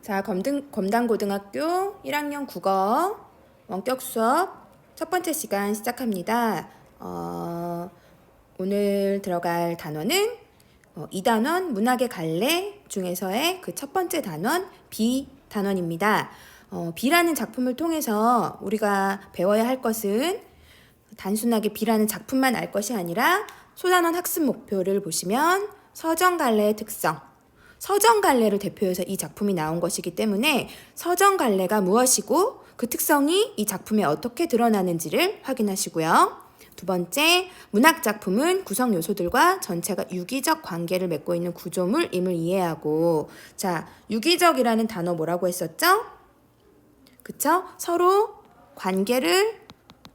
자, 검단고등학교 1학년 국어 원격 수업 첫 번째 시간 시작합니다. 오늘 들어갈 단원은 2단원 문학의 갈래 중에서의 그 첫 번째 단원 비 단원입니다. 비라는 작품을 통해서 우리가 배워야 할 것은 단순하게 비라는 작품만 알 것이 아니라 소단원 학습 목표를 보시면 서정갈래의 특성, 서정갈래를 대표해서 이 작품이 나온 것이기 때문에 서정갈래가 무엇이고 그 특성이 이 작품에 어떻게 드러나는지를 확인하시고요. 두 번째, 문학작품은 구성 요소들과 전체가 유기적 관계를 맺고 있는 구조물임을 이해하고, 자, 유기적이라는 단어 뭐라고 했었죠? 그쵸? 서로 관계를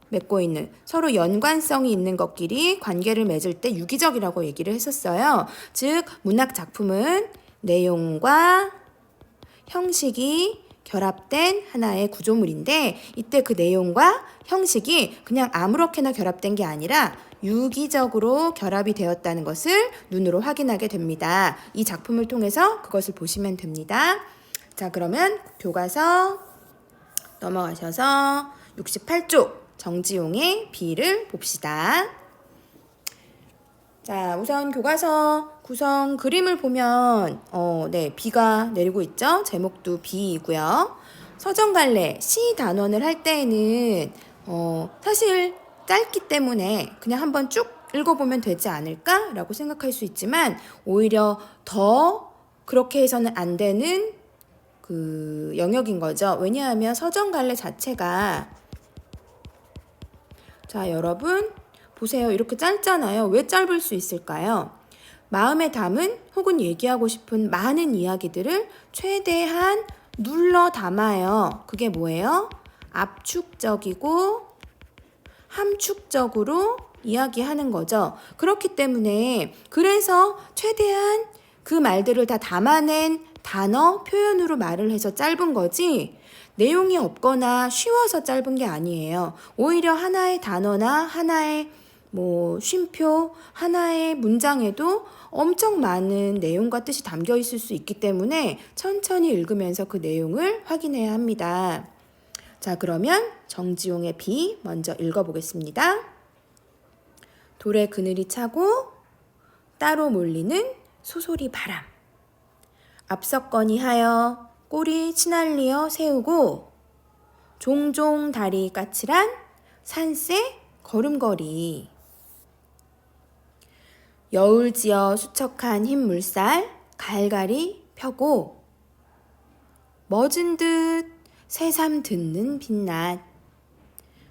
맺고 있는, 서로 연관성이 있는 것끼리 관계를 맺을 때 유기적이라고 얘기를 했었어요. 즉, 문학작품은 내용과 형식이 결합된 하나의 구조물인데, 이때 그 내용과 형식이 그냥 아무렇게나 결합된 게 아니라 유기적으로 결합이 되었다는 것을 눈으로 확인하게 됩니다. 이 작품을 통해서 그것을 보시면 됩니다. 자, 그러면 교과서 넘어가셔서 68쪽 정지용의 비를 봅시다. 자, 우선 교과서 구성 그림을 보면 비가 내리고 있죠. 제목도 비이고요. 서정갈래 시 단원을 할 때에는 사실 짧기 때문에 그냥 한번 쭉 읽어보면 되지 않을까라고 생각할 수 있지만, 오히려 더 그렇게 해서는 안 되는 그 영역인 거죠. 왜냐하면 서정갈래 자체가, 자, 여러분 보세요. 이렇게 짧잖아요. 왜 짧을 수 있을까요? 마음에 담은 혹은 얘기하고 싶은 많은 이야기들을 최대한 눌러 담아요. 그게 뭐예요? 압축적이고 함축적으로 이야기하는 거죠. 그렇기 때문에 그래서 최대한 그 말들을 다 담아낸 단어, 표현으로 말을 해서 짧은 거지, 내용이 없거나 쉬워서 짧은 게 아니에요. 오히려 하나의 단어나 하나의 쉼표, 하나의 문장에도 엄청 많은 내용과 뜻이 담겨 있을 수 있기 때문에 천천히 읽으면서 그 내용을 확인해야 합니다. 자, 그러면 정지용의 비 먼저 읽어보겠습니다. 돌에 그늘이 차고 따로 몰리는 소소리 바람, 앞섰거니 하여 꼬리 치날리어 세우고 종종 다리 까칠한 산새 걸음걸이, 여울지어 수척한 흰 물살 갈갈이 펴고 멎은 듯 새삼 듣는 빛낮,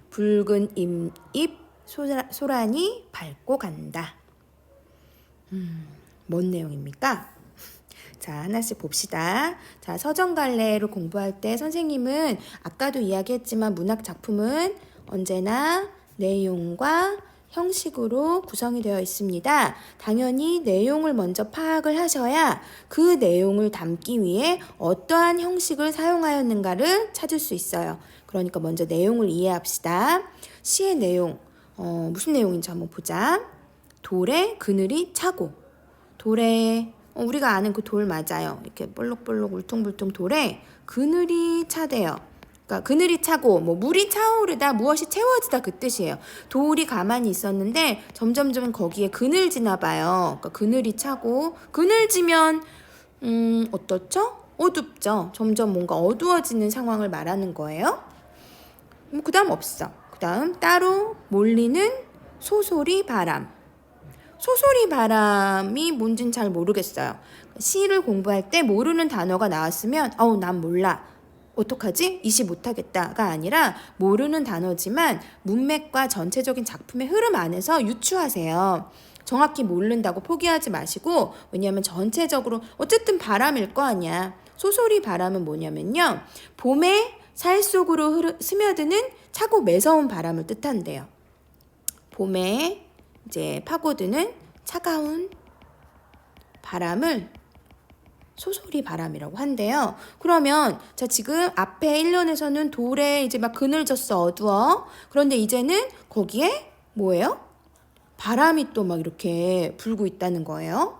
붉은 잎 소란이 밟고 간다. 뭔 내용입니까? 자, 하나씩 봅시다. 자, 서정갈래를 공부할 때 선생님은 아까도 이야기했지만 문학 작품은 언제나 내용과 형식으로 구성이 되어 있습니다. 당연히 내용을 먼저 파악을 하셔야 그 내용을 담기 위해 어떠한 형식을 사용하였는가를 찾을 수 있어요. 그러니까 먼저 내용을 이해합시다. 시의 내용, 무슨 내용인지 한번 보자. 돌에 그늘이 차고, 돌에 우리가 아는 그 돌 맞아요. 이렇게 볼록볼록 울퉁불퉁 돌에 그늘이 차대요. 그러니까 그늘이 차고 물이 차오르다, 무엇이 채워지다, 그 뜻이에요. 돌이 가만히 있었는데 점점점 거기에 그늘지나 봐요. 그러니까 그늘이 차고, 그늘지면 어떻죠? 어둡죠. 점점 뭔가 어두워지는 상황을 말하는 거예요. 그 다음 없어. 그 다음 따로 몰리는 소소리 바람. 소소리 바람이 뭔진 잘 모르겠어요. 시를 공부할 때 모르는 단어가 나왔으면 난 몰라, 어떡하지? 이시 못하겠다가 아니라 모르는 단어지만 문맥과 전체적인 작품의 흐름 안에서 유추하세요. 정확히 모른다고 포기하지 마시고, 왜냐하면 전체적으로 어쨌든 바람일 거 아니야. 소소리 바람은 뭐냐면요, 봄에 살 속으로 스며드는 차고 매서운 바람을 뜻한대요. 봄에 이제 파고드는 차가운 바람을 소소리 바람이라고 한대요. 그러면 자, 지금 앞에 1년에서는 돌에 이제 막 그늘졌어, 어두워. 그런데 이제는 거기에 뭐예요? 바람이 또 막 이렇게 불고 있다는 거예요.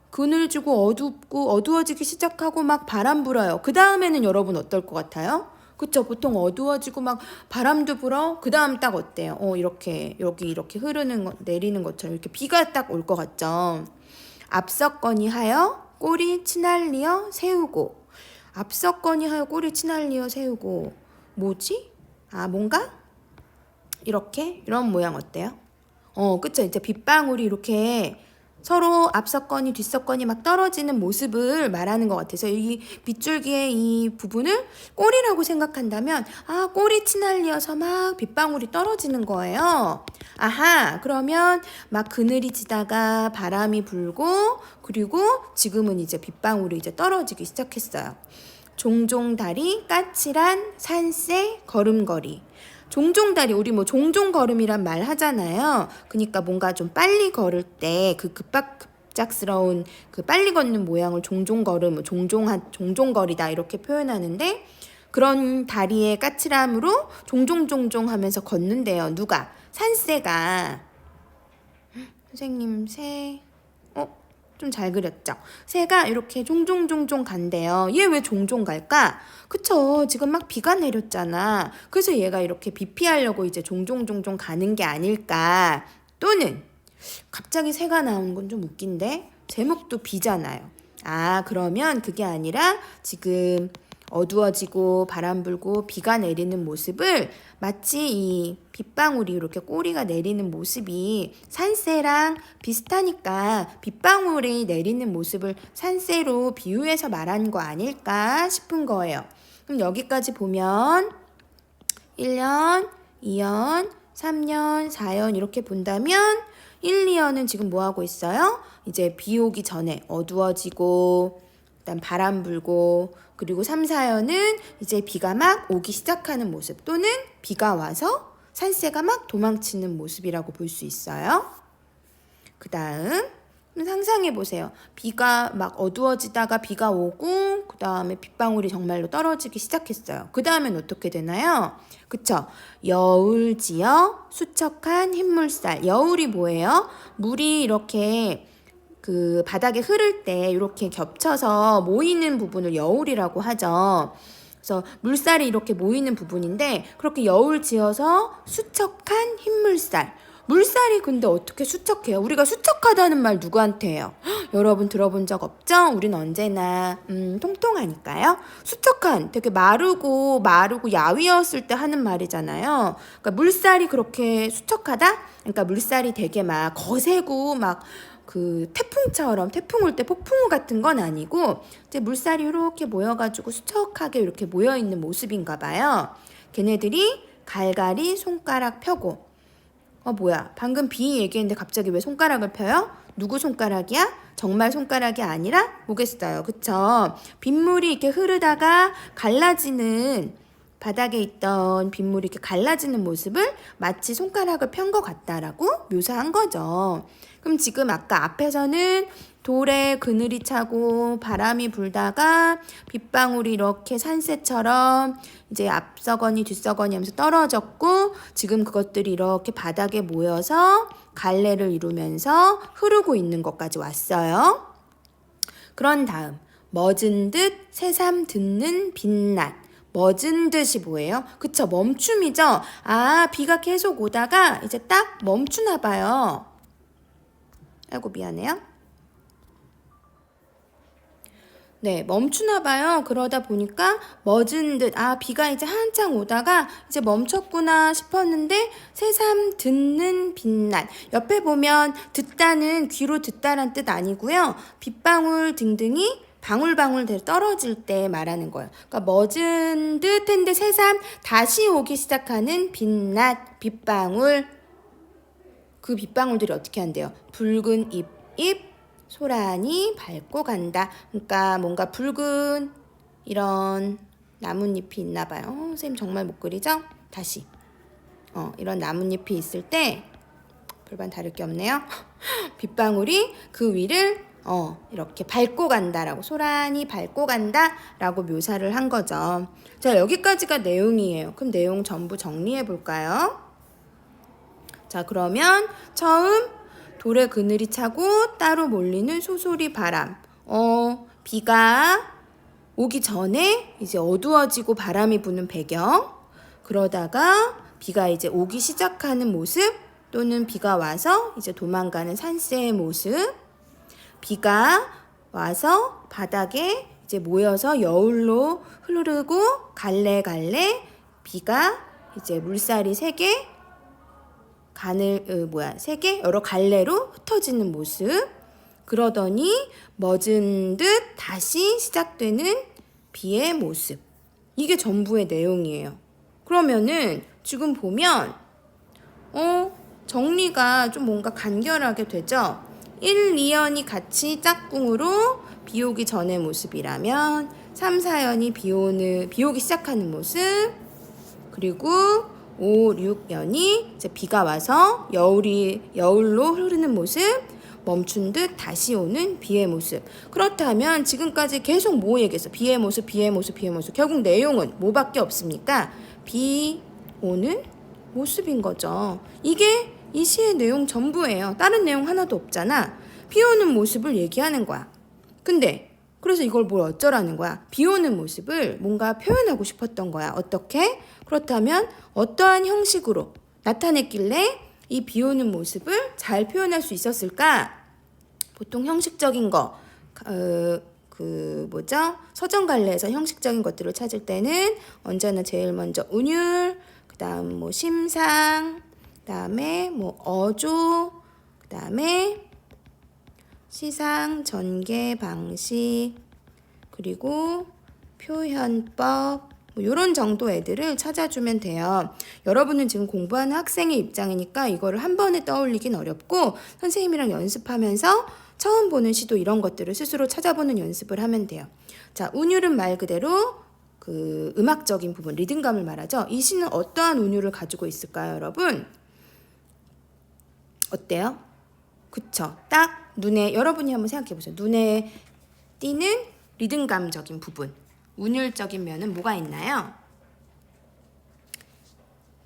그늘지고 어둡고 어두워지기 시작하고 막 바람 불어요. 그 다음에는 여러분 어떨 것 같아요? 그쵸? 보통 어두워지고 막 바람도 불어. 그 다음 딱 어때요? 이렇게 여기 이렇게 흐르는 거, 내리는 것처럼 이렇게 비가 딱 올 것 같죠? 앞섰거니 하여 꼬리 치날리어 세우고. 앞섰거니 하여 꼬리 치날리어 세우고. 뭐지? 뭔가 이렇게 이런 모양 어때요? 그쵸? 이제 빗방울이 이렇게 서로 앞섰거니 뒤섰거니 막 떨어지는 모습을 말하는 것 같아서 이 빗줄기의 이 부분을 꼬리라고 생각한다면 꼬리 치날리어서 막 빗방울이 떨어지는 거예요. 아하, 그러면 막 그늘이 지다가 바람이 불고 그리고 지금은 이제 빗방울이 이제 떨어지기 시작했어요. 종종 다리 까칠한 산새 걸음걸이. 종종 다리, 우리 뭐 종종 걸음이란 말 하잖아요. 그러니까 뭔가 좀 빨리 걸을 때 그 급작스러운 그 빨리 걷는 모양을 종종 걸음, 종종 거리다 이렇게 표현하는데 그런 다리의 까칠함으로 종종 하면서 걷는데요. 누가? 산새가. 선생님, 새. 좀 잘 그렸죠? 새가 이렇게 종종 간대요. 얘 왜 종종 갈까? 그쵸? 지금 막 비가 내렸잖아. 그래서 얘가 이렇게 비 피하려고 이제 종종 가는 게 아닐까. 또는 갑자기 새가 나오는 건 좀 웃긴데 제목도 비잖아요. 그러면 그게 아니라 지금 어두워지고 바람 불고 비가 내리는 모습을 마치 이 빗방울이 이렇게 꼬리가 내리는 모습이 산새랑 비슷하니까 빗방울이 내리는 모습을 산새로 비유해서 말한 거 아닐까 싶은 거예요. 그럼 여기까지 보면 1년, 2년, 3년, 4년 이렇게 본다면 1, 2년은 지금 뭐 하고 있어요? 이제 비 오기 전에 어두워지고 그다음 바람 불고 그리고 3, 4년은 이제 비가 막 오기 시작하는 모습 또는 비가 와서 산새가 막 도망치는 모습이라고 볼 수 있어요. 그 다음 상상해 보세요. 비가 막 어두워지다가 비가 오고 그 다음에 빗방울이 정말로 떨어지기 시작했어요. 그 다음엔 어떻게 되나요? 그쵸? 여울지어 수척한 흰물살. 여울이 뭐예요? 물이 이렇게 그 바닥에 흐를 때 이렇게 겹쳐서 모이는 부분을 여울이라고 하죠. 그래서 물살이 이렇게 모이는 부분인데 그렇게 여울 지어서 수척한 흰물살. 물살이 근데 어떻게 수척해요? 우리가 수척하다는 말 누구한테 해요? 여러분 들어본 적 없죠? 우린 언제나 통통하니까요. 수척한, 되게 마르고 야위었을 때 하는 말이잖아요. 그러니까 물살이 그렇게 수척하다? 그러니까 물살이 되게 막 거세고 막 그 태풍처럼 태풍 올 때 폭풍우 같은 건 아니고 이제 물살이 이렇게 모여가지고 수척하게 이렇게 모여있는 모습인가 봐요. 걔네들이 갈갈이 손가락 펴고 뭐야 방금 비 얘기했는데 갑자기 왜 손가락을 펴요? 누구 손가락이야? 정말 손가락이 아니라 뭐겠어요. 그쵸? 빗물이 이렇게 흐르다가 갈라지는 바닥에 있던 빗물이 이렇게 갈라지는 모습을 마치 손가락을 편 것 같다라고 묘사한 거죠. 그럼 지금 아까 앞에서는 돌에 그늘이 차고 바람이 불다가 빗방울이 이렇게 산새처럼 이제 앞서거니 뒤서거니 하면서 떨어졌고 지금 그것들이 이렇게 바닥에 모여서 갈래를 이루면서 흐르고 있는 것까지 왔어요. 그런 다음 멎은 듯 새삼 듣는 빛낮. 멎은 듯이 뭐예요? 그쵸, 멈춤이죠? 비가 계속 오다가 이제 딱 멈추나 봐요. 아이고 미안해요. 네, 멈추나 봐요. 그러다 보니까 멎은 듯, 비가 이제 한창 오다가 이제 멈췄구나 싶었는데 새삼 듣는 빛낮. 옆에 보면 듣다는 귀로 듣다란 뜻 아니고요. 빗방울 등등이 방울방울 떨어질 때 말하는 거예요. 그러니까 멎은 듯한데 새삼 다시 오기 시작하는 빛낮, 빗방울. 그 빗방울들이 어떻게 한대요? 붉은 잎 소란이 밟고 간다. 그러니까 뭔가 붉은 이런 나뭇잎이 있나 봐요. 선생님 정말 못 그리죠? 다시. 이런 나뭇잎이 있을 때 별반 다를 게 없네요. 빗방울이 그 위를 이렇게 밟고 간다라고 소란이 밟고 간다라고 묘사를 한 거죠. 자, 여기까지가 내용이에요. 그럼 내용 전부 정리해 볼까요? 자, 그러면 처음 돌에 그늘이 차고 따로 몰리는 소소리 바람. 비가 오기 전에 이제 어두워지고 바람이 부는 배경. 그러다가 비가 이제 오기 시작하는 모습, 또는 비가 와서 이제 도망가는 산새의 모습. 비가 와서 바닥에 이제 모여서 여울로 흐르고 갈래갈래 비가 이제 물살이 세게 세게 여러 갈래로 흩어지는 모습. 그러더니 멎은 듯 다시 시작되는 비의 모습. 이게 전부의 내용이에요. 그러면은 지금 보면 정리가 좀 뭔가 간결하게 되죠. 1, 2연이 같이 짝꿍으로 비 오기 전의 모습이라면 3, 4연이 비 오기 시작하는 모습. 그리고 5, 6연이 이제 비가 와서 여울로 흐르는 모습. 멈춘 듯 다시 오는 비의 모습. 그렇다면 지금까지 계속 뭐 얘기했어? 비의 모습, 비의 모습, 비의 모습. 결국 내용은 뭐밖에 없습니까? 비 오는 모습인 거죠. 이게 이 시의 내용 전부예요. 다른 내용 하나도 없잖아. 비 오는 모습을 얘기하는 거야. 근데 그래서 이걸 뭘 어쩌라는 거야? 비 오는 모습을 뭔가 표현하고 싶었던 거야. 어떻게? 그렇다면 어떠한 형식으로 나타냈길래 이 비 오는 모습을 잘 표현할 수 있었을까? 보통 형식적인 거, 서정갈래에서 형식적인 것들을 찾을 때는 언제나 제일 먼저 운율, 그 다음 뭐 심상, 그 다음에 뭐 어조, 그 다음에 시상, 전개, 방식, 그리고 표현법, 뭐 이런 정도 애들을 찾아주면 돼요. 여러분은 지금 공부하는 학생의 입장이니까 이거를 한 번에 떠올리긴 어렵고 선생님이랑 연습하면서 처음 보는 시도 이런 것들을 스스로 찾아보는 연습을 하면 돼요. 자, 운율은 말 그대로 그 음악적인 부분, 리듬감을 말하죠. 이 시는 어떠한 운율을 가지고 있을까요, 여러분? 어때요? 그쵸? 딱 눈에, 여러분이 한번 생각해 보세요. 눈에 띄는 리듬감적인 부분, 운율적인 면은 뭐가 있나요?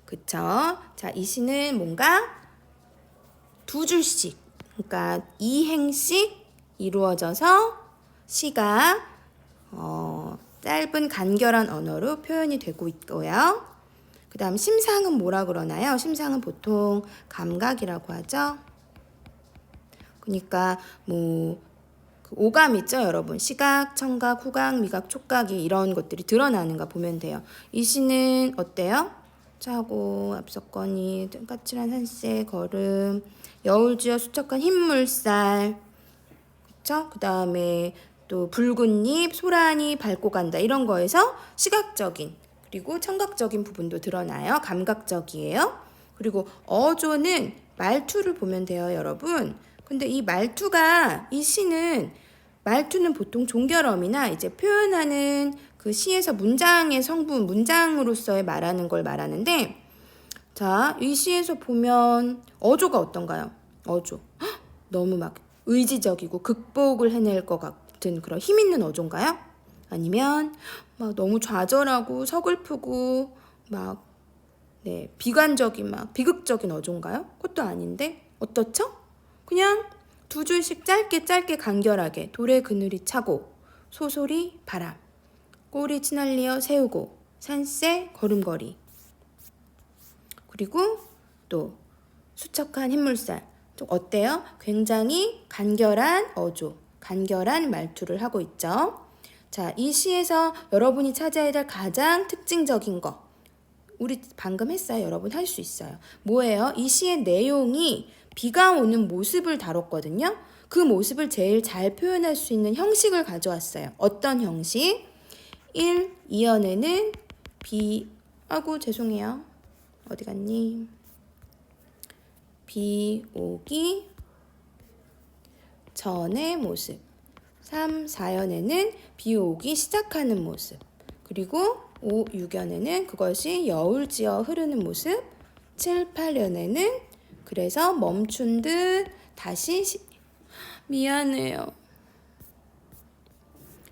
그쵸? 자, 이 시는 뭔가 두 줄씩, 그러니까 2행씩 이루어져서 시가 짧은 간결한 언어로 표현이 되고 있고요. 그 다음 심상은 뭐라 그러나요? 심상은 보통 감각이라고 하죠. 그러니까 뭐 그 오감 있죠, 여러분. 시각, 청각, 후각, 미각, 촉각이 이런 것들이 드러나는 거 보면 돼요. 이 시는 어때요? 차고 앞섰거니 까칠한 산새 걸음, 여울쥐어 수척한 흰물살, 그쵸? 그 다음에 또 붉은 잎, 소란이 밟고 간다, 이런 거에서 시각적인 그리고 청각적인 부분도 드러나요. 감각적이에요. 그리고 어조는 말투를 보면 돼요, 여러분. 근데 이 말투는 보통 종결어미나 이제 표현하는 그 시에서 문장의 성분, 문장으로서의 말하는 걸 말하는데, 자, 이 시에서 보면 어조가 어떤가요? 어조. 헉, 너무 막 의지적이고 극복을 해낼 것 같은 그런 힘 있는 어조인가요? 아니면 막 너무 좌절하고 서글프고 막 비관적인 막 비극적인 어조인가요? 그것도 아닌데 어떻죠? 그냥 두 줄씩 짧게 간결하게 돌에 그늘이 차고 소소리 바람 꼬리 치날리어 세우고 산새 걸음걸이 그리고 또 수척한 흰물살. 좀 어때요? 굉장히 간결한 어조, 간결한 말투를 하고 있죠. 자, 이 시에서 여러분이 찾아야 될 가장 특징적인 거, 우리 방금 했어요. 여러분 할 수 있어요. 뭐예요? 이 시의 내용이 비가 오는 모습을 다뤘거든요. 그 모습을 제일 잘 표현할 수 있는 형식을 가져왔어요. 어떤 형식? 1, 2연에는 죄송해요. 어디 갔니? 비 오기 전의 모습. 3, 4연에는 비 오기 시작하는 모습. 그리고 5, 6연에는 그것이 여울지어 흐르는 모습. 7, 8연에는 그래서 멈춘 듯 다시 미안해요.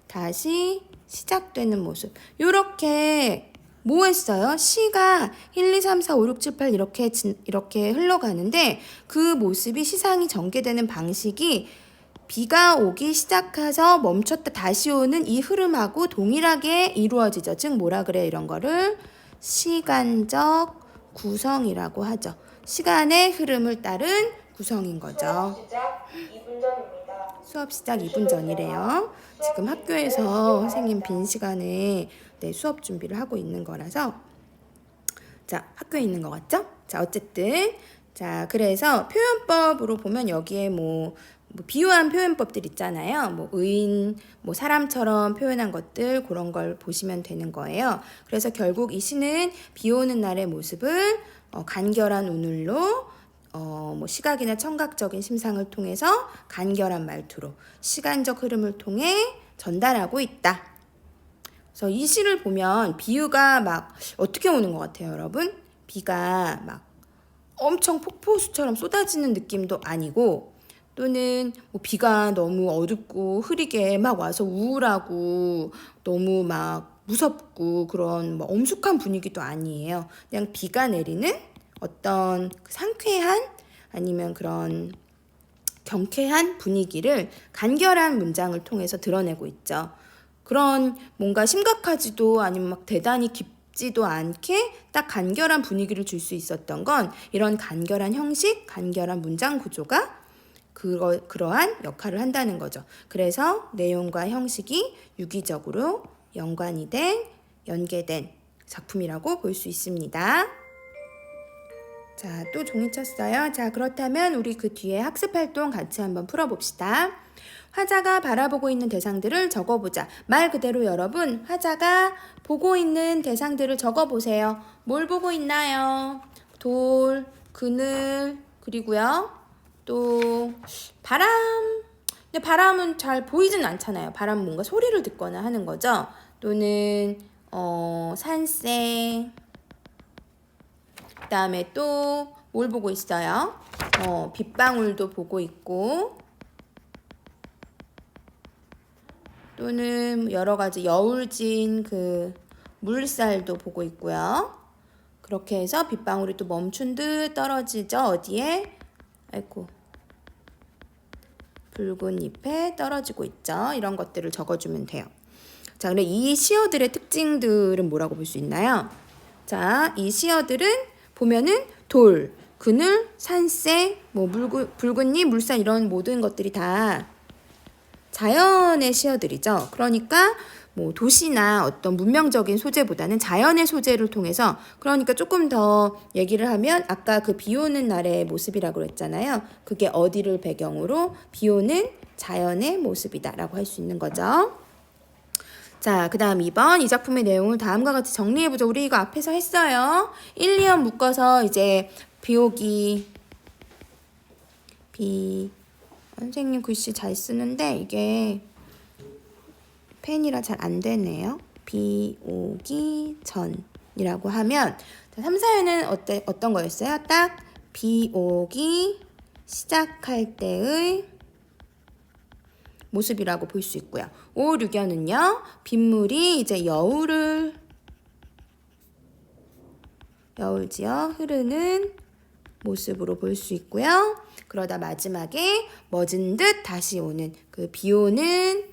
다시 시작되는 모습. 요렇게 뭐 했어요? 시가 1, 2, 3, 4, 5, 6, 7, 8 이렇게 흘러가는데 그 모습이 시상이 전개되는 방식이 비가 오기 시작해서 멈췄다 다시 오는 이 흐름하고 동일하게 이루어지죠. 즉 뭐라 그래요? 이런 거를 시간적 구성이라고 하죠. 시간의 흐름을 따른 구성인 거죠. 수업 시작 2분 전이래요. 지금 학교에서 선생님 빈 시간에 수업 준비를 하고 있는 거라서 자, 학교에 있는 것 같죠? 자, 어쨌든 자, 그래서 표현법으로 보면 여기에 뭐 비유한 표현법들 있잖아요. 뭐 의인, 뭐 사람처럼 표현한 것들 그런 걸 보시면 되는 거예요. 그래서 결국 이 시는 비 오는 날의 모습을 간결한 운율로 뭐 시각이나 청각적인 심상을 통해서 간결한 말투로 시간적 흐름을 통해 전달하고 있다. 그래서 이 시를 보면 비유가 막 어떻게 오는 것 같아요, 여러분? 비가 막 엄청 폭포수처럼 쏟아지는 느낌도 아니고 또는 뭐 비가 너무 어둡고 흐리게 막 와서 우울하고 너무 막 무섭고 그런 뭐 엄숙한 분위기도 아니에요. 그냥 비가 내리는 어떤 상쾌한 아니면 그런 경쾌한 분위기를 간결한 문장을 통해서 드러내고 있죠. 그런 뭔가 심각하지도 아니면 막 대단히 깊지도 않게 딱 간결한 분위기를 줄 수 있었던 건 이런 간결한 형식, 간결한 문장 구조가 그러한 역할을 한다는 거죠. 그래서 내용과 형식이 유기적으로 연계된 작품이라고 볼 수 있습니다. 자, 또 종이 쳤어요. 자, 그렇다면 우리 그 뒤에 학습 활동 같이 한번 풀어봅시다. 화자가 바라보고 있는 대상들을 적어보자. 말 그대로 여러분, 화자가 보고 있는 대상들을 적어보세요. 뭘 보고 있나요? 돌, 그늘, 그리고요. 또 바람. 근데 바람은 잘 보이진 않잖아요. 바람은 뭔가 소리를 듣거나 하는 거죠. 또는 산새. 그다음에 또 뭘 보고 있어요? 빗방울도 보고 있고 또는 여러 가지 여울진 그 물살도 보고 있고요. 그렇게 해서 빗방울이 또 멈춘 듯 떨어지죠. 어디에? 아이고. 붉은 잎에 떨어지고 있죠. 이런 것들을 적어주면 돼요. 자, 그럼 이 시어들의 특징들은 뭐라고 볼 수 있나요? 자, 이 시어들은 보면은 돌, 그늘, 산새, 뭐 붉은 잎, 물살 이런 모든 것들이 다 자연의 시어들이죠. 그러니까 뭐 도시나 어떤 문명적인 소재보다는 자연의 소재를 통해서 그러니까 조금 더 얘기를 하면 아까 그 비 오는 날의 모습이라고 그랬잖아요. 그게 어디를 배경으로 비 오는 자연의 모습이다라고 할 수 있는 거죠. 자, 그 다음 2번 이 작품의 내용을 다음과 같이 정리해보죠. 우리 이거 앞에서 했어요. 1, 2연 묶어서 이제 선생님 글씨 잘 쓰는데 이게 펜이라 잘 안 되네요. 비 오기 전이라고 하면 자, 3, 4연은 어떤 거였어요? 딱 비 오기 시작할 때의 모습이라고 볼 수 있고요. 5, 6연은요. 빗물이 이제 여울지어 흐르는 모습으로 볼 수 있고요. 그러다 마지막에 멎은 듯 다시 오는 그 비 오는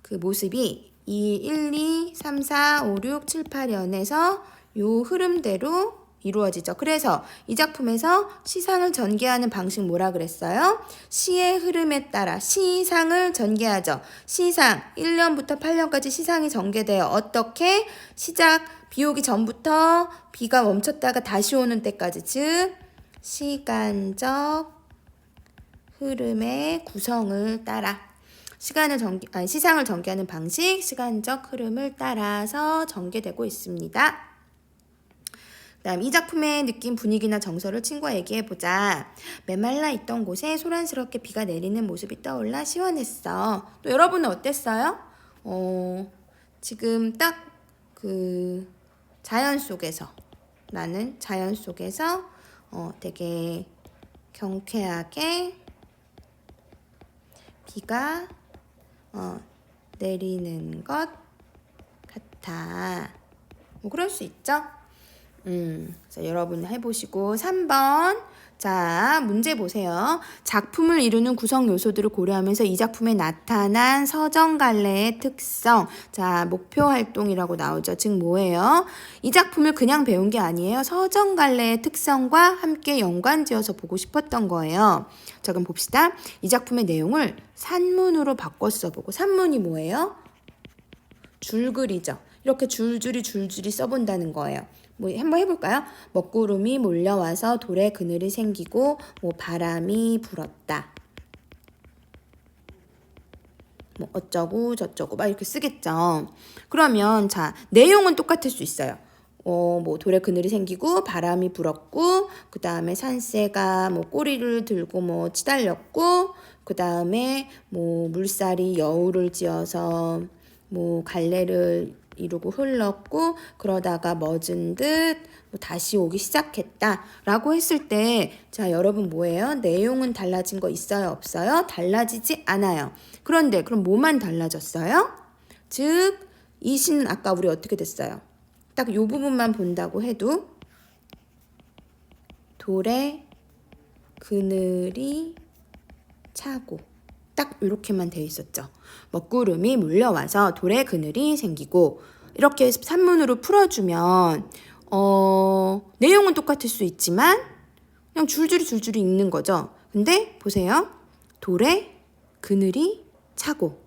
그 모습이 이 1, 2, 3, 4, 5, 6, 7, 8연에서 요 흐름대로 이루어지죠. 그래서 이 작품에서 시상을 전개하는 방식 뭐라 그랬어요? 시의 흐름에 따라 시상을 전개하죠. 시상 1년부터 8년까지 시상이 전개돼요. 어떻게? 비 오기 전부터 비가 멈췄다가 다시 오는 때까지 즉 시간적 흐름의 구성을 따라 시상을 전개하는 방식 시간적 흐름을 따라서 전개되고 있습니다. 그다음 이 작품의 느낌, 분위기나 정서를 친구와 얘기해보자. 메말라 있던 곳에 소란스럽게 비가 내리는 모습이 떠올라 시원했어. 또 여러분은 어땠어요? 지금 딱 그 나는 자연 속에서 되게 경쾌하게 비가 내리는 것 같아. 뭐 그럴 수 있죠. 자, 여러분 해보시고 3번. 자, 문제 보세요. 작품을 이루는 구성 요소들을 고려하면서 이 작품에 나타난 서정갈래의 특성. 자, 목표 활동이라고 나오죠. 즉 뭐예요? 이 작품을 그냥 배운 게 아니에요. 서정갈래의 특성과 함께 연관지어서 보고 싶었던 거예요. 자, 그럼 봅시다. 이 작품의 내용을 산문으로 바꿔 써보고. 산문이 뭐예요? 줄글이죠. 이렇게 줄줄이 써본다는 거예요. 뭐 한번 해볼까요? 먹구름이 몰려와서 돌에 그늘이 생기고 뭐 바람이 불었다. 뭐 어쩌고 저쩌고 막 이렇게 쓰겠죠. 그러면 자 내용은 똑같을 수 있어요. 뭐 돌에 그늘이 생기고 바람이 불었고 그 다음에 산새가 뭐 꼬리를 들고 뭐 치달렸고 그 다음에 뭐 물살이 여울을 지어서 뭐 갈래를 이루고 흘렀고 그러다가 멎은 듯 뭐 다시 오기 시작했다 라고 했을 때 자 여러분 뭐예요? 내용은 달라진 거 있어요? 없어요? 달라지지 않아요. 그런데 그럼 뭐만 달라졌어요? 즉 이 시는 아까 우리 어떻게 됐어요? 딱 이 부분만 본다고 해도 돌에 그늘이 차고 딱 이렇게만 돼 있었죠. 먹구름이 몰려와서 돌에 그늘이 생기고 이렇게 산문으로 풀어주면 내용은 똑같을 수 있지만 그냥 줄줄이 읽는 거죠. 근데 보세요. 돌에 그늘이 차고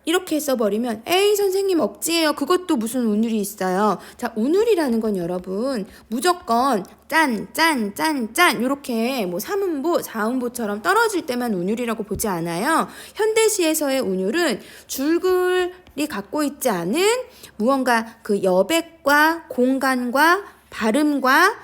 이렇게 써버리면 에이 선생님 억지예요. 그것도 무슨 운율이 있어요. 자 운율이라는 건 여러분 무조건 짠 이렇게 뭐 3음보 4음보처럼 떨어질 때만 운율이라고 보지 않아요. 현대시에서의 운율은 줄글이 갖고 있지 않은 무언가 그 여백과 공간과 발음과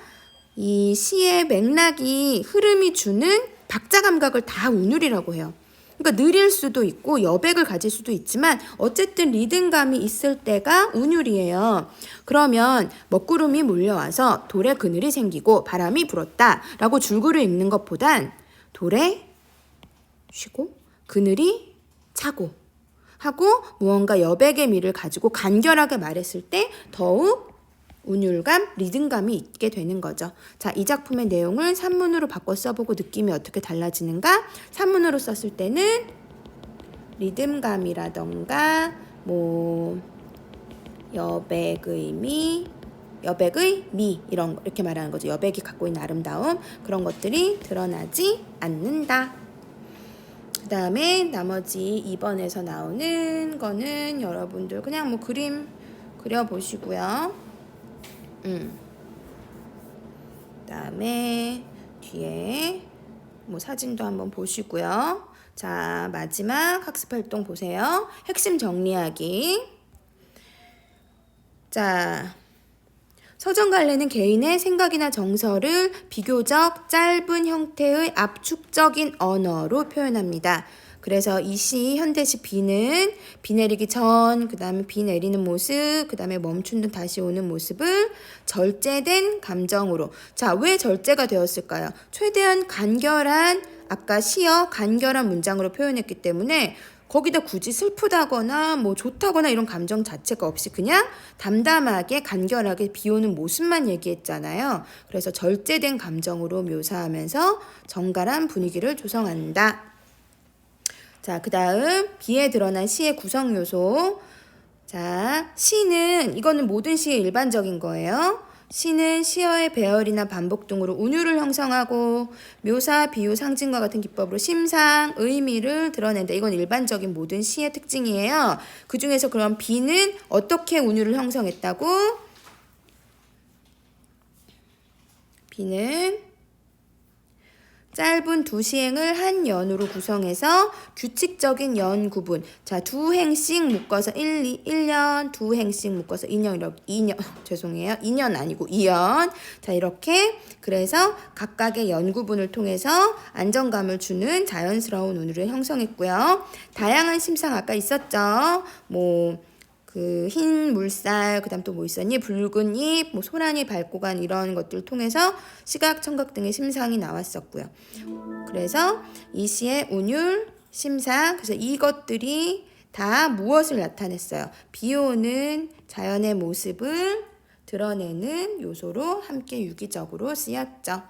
이 시의 맥락이 흐름이 주는 박자 감각을 다 운율이라고 해요. 그러니까 느릴 수도 있고 여백을 가질 수도 있지만 어쨌든 리듬감이 있을 때가 운율이에요. 그러면 먹구름이 몰려와서 돌에 그늘이 생기고 바람이 불었다 라고 줄글을 읽는 것보단 돌에 쉬고 그늘이 차고 하고 무언가 여백의 미를 가지고 간결하게 말했을 때 더욱 운율감, 리듬감이 있게 되는 거죠. 자, 이 작품의 내용을 산문으로 바꿔 써보고 느낌이 어떻게 달라지는가? 산문으로 썼을 때는 리듬감이라던가 뭐 여백의 미 이렇게 말하는 거죠. 여백이 갖고 있는 아름다움 그런 것들이 드러나지 않는다. 그 다음에 나머지 2번에서 나오는 거는 여러분들 그냥 뭐 그림 그려보시고요. 그다음에 뒤에 뭐 사진도 한번 보시고요. 자, 마지막 학습 활동 보세요. 핵심 정리하기. 자, 서정갈래는 개인의 생각이나 정서를 비교적 짧은 형태의 압축적인 언어로 표현합니다. 그래서 이 시 현대시 비는 비 내리기 전, 그 다음에 비 내리는 모습, 그 다음에 멈춘 듯 다시 오는 모습을 절제된 감정으로. 자, 왜 절제가 되었을까요? 최대한 간결한, 아까 시어 간결한 문장으로 표현했기 때문에 거기다 굳이 슬프다거나 뭐 좋다거나 이런 감정 자체가 없이 그냥 담담하게 간결하게 비 오는 모습만 얘기했잖아요. 그래서 절제된 감정으로 묘사하면서 정갈한 분위기를 조성한다. 자, 그 다음 비에 드러난 시의 구성 요소. 자, 시는 이거는 모든 시의 일반적인 거예요. 시는 시어의 배열이나 반복 등으로 운율을 형성하고 묘사, 비유, 상징과 같은 기법으로 심상, 의미를 드러낸다. 이건 일반적인 모든 시의 특징이에요. 그 중에서 그럼 비는 어떻게 운율을 형성했다고? 비는 짧은 두 시행을 한 연으로 구성해서 규칙적인 연 구분. 자, 두 행씩 묶어서 1년, 두 행씩 묶어서 2년, 이렇게 2년, 죄송해요. 2년 아니고 2연. 자, 이렇게 그래서 각각의 연 구분을 통해서 안정감을 주는 자연스러운 운율을 형성했고요. 다양한 심상 아까 있었죠. 뭐 그 흰 물살, 그 다음 또 뭐 있었니? 붉은 잎, 뭐 소란이 밟고 간 이런 것들을 통해서 시각, 청각 등의 심상이 나왔었고요. 그래서 이 시의 운율, 심상, 그래서 이것들이 다 무엇을 나타냈어요? 비 오는 자연의 모습을 드러내는 요소로 함께 유기적으로 쓰였죠.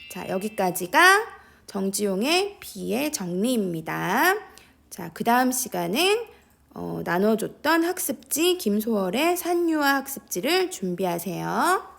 자, 여기까지가 정지용의 비의 정리입니다. 자, 그 다음 시간은 나눠줬던 학습지 김소월의 산유화 학습지를 준비하세요.